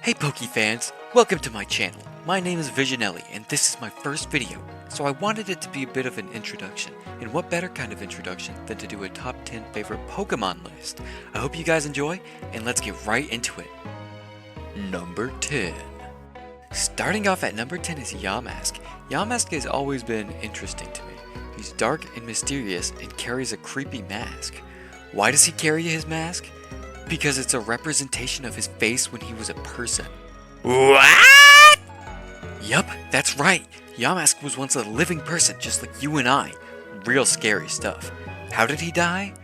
Hey Poke fans, welcome to my channel. My name is Visionelli and this is my first video, so I wanted it to be a bit of an introduction, and what better kind of introduction than to do a top 10 favorite Pokemon list. I hope you guys enjoy, and let's get right into it. Number 10. Starting off at number 10 is Yamask. Yamask has always been interesting to me. He's dark and mysterious and carries a creepy mask. Why does he carry his mask? Because it's a representation of his face when he was a person. What? Yup, that's right. Yamask was once a living person just like you and I. Real scary stuff. How did he die?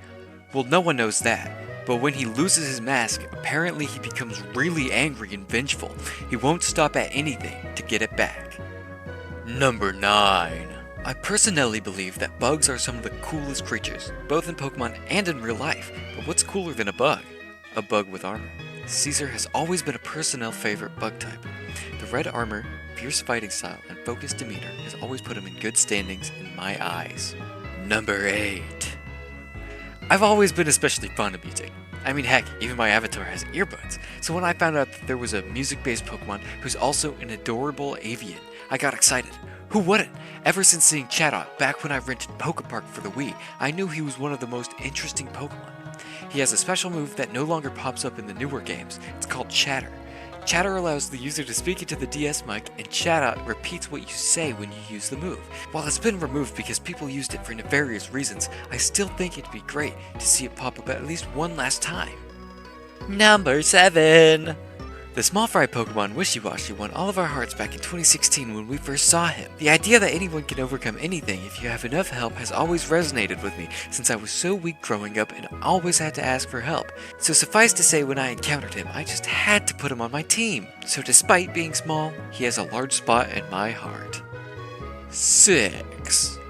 Well, no one knows that. But when he loses his mask, apparently he becomes really angry and vengeful. He won't stop at anything to get it back. Number 9. I personally believe that bugs are some of the coolest creatures, both in Pokemon and in real life. But what's cooler than a bug? A bug with armor. Caesar has always been a personnel favorite bug type. The red armor, fierce fighting style, and focused demeanor has always put him in good standings in my eyes. Number 8. I've always been especially fond of music. I mean, heck, even my avatar has earbuds. So when I found out that there was a music-based Pokemon who's also an adorable avian, I got excited. Who wouldn't? Ever since seeing Chatot back when I rented Pokepark for the Wii, I knew he was one of the most interesting Pokemon. He has a special move that no longer pops up in the newer games. It's called Chatter. Chatter allows the user to speak into the DS mic, and Chatot repeats what you say when you use the move. While it's been removed because people used it for nefarious reasons, I still think it'd be great to see it pop up at least one last time. Number 7. The small fry Pokemon Wishiwashi won all of our hearts back in 2016 when we first saw him. The idea that anyone can overcome anything if you have enough help has always resonated with me since I was so weak growing up and always had to ask for help. So suffice to say, when I encountered him, I just had to put him on my team. So despite being small, he has a large spot in my heart. 6.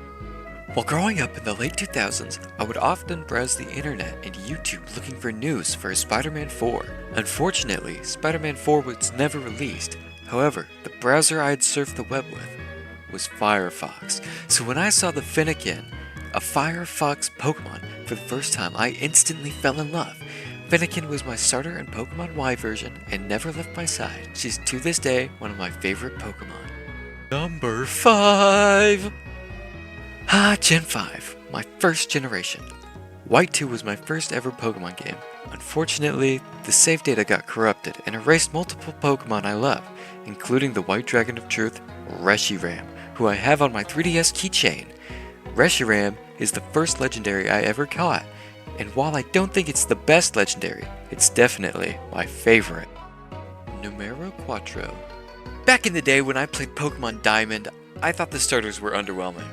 While growing up in the late 2000s, I would often browse the internet and YouTube looking for news for Spider-Man 4. Unfortunately, Spider-Man 4 was never released. However, the browser I had surfed the web with was Firefox. So when I saw the Fennekin, a Firefox Pokemon, for the first time, I instantly fell in love. Fennekin was my starter in Pokemon Y version and never left my side. She's to this day one of my favorite Pokemon. Number 5. Gen 5, my first generation. White 2 was my first ever Pokemon game. Unfortunately, the save data got corrupted and erased multiple Pokemon I love, including the White Dragon of Truth, Reshiram, who I have on my 3DS keychain. Reshiram is the first legendary I ever caught, and while I don't think it's the best legendary, it's definitely my favorite. Numero 4. Back in the day when I played Pokemon Diamond, I thought the starters were underwhelming.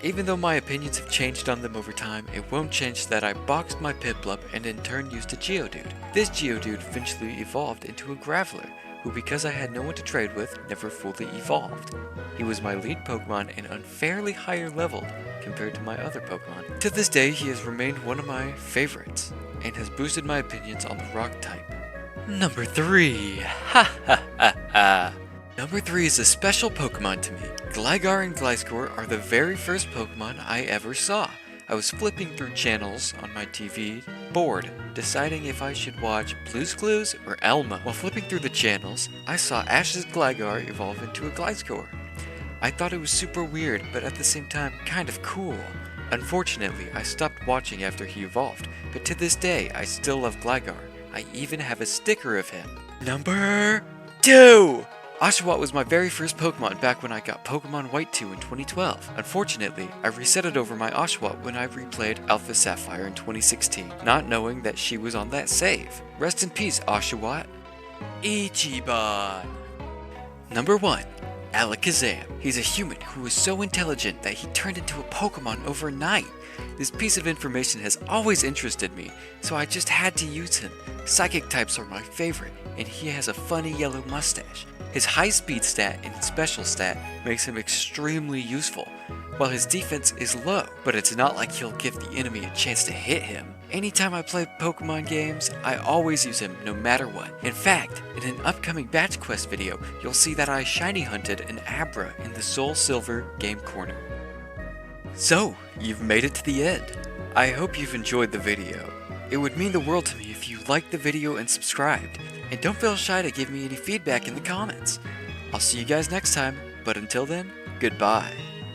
Even though my opinions have changed on them over time, it won't change that I boxed my Piplup and in turn used a Geodude. This Geodude eventually evolved into a Graveler, who because I had no one to trade with, never fully evolved. He was my lead Pokemon and unfairly higher leveled compared to my other Pokemon. To this day, he has remained one of my favorites, and has boosted my opinions on the Rock type. Number 3. Ha ha ha ha. Number 3 is a special Pokemon to me. Gligar and Gliscor are the very first Pokemon I ever saw. I was flipping through channels on my TV, bored, deciding if I should watch Blue's Clues or Elmo. While flipping through the channels, I saw Ash's Gligar evolve into a Gliscor. I thought it was super weird, but at the same time, kind of cool. Unfortunately, I stopped watching after he evolved, but to this day, I still love Gligar. I even have a sticker of him. Number 2! Oshawott was my very first Pokemon back when I got Pokemon White 2 in 2012. Unfortunately, I resetted over my Oshawott when I replayed Alpha Sapphire in 2016, not knowing that she was on that save. Rest in peace, Oshawott. Ichiban. Number 1. Alakazam. He's a human who was so intelligent that he turned into a Pokemon overnight. This piece of information has always interested me, so I just had to use him. Psychic types are my favorite, and he has a funny yellow mustache. His high speed stat and special stat makes him extremely useful, while his defense is low, but it's not like he'll give the enemy a chance to hit him. Anytime I play Pokemon games, I always use him no matter what. In fact, in an upcoming Batch Quest video, you'll see that I shiny hunted an Abra in the Soul Silver game corner. So, you've made it to the end. I hope you've enjoyed the video. It would mean the world to me if you liked the video and subscribed, and don't feel shy to give me any feedback in the comments. I'll see you guys next time, but until then, goodbye.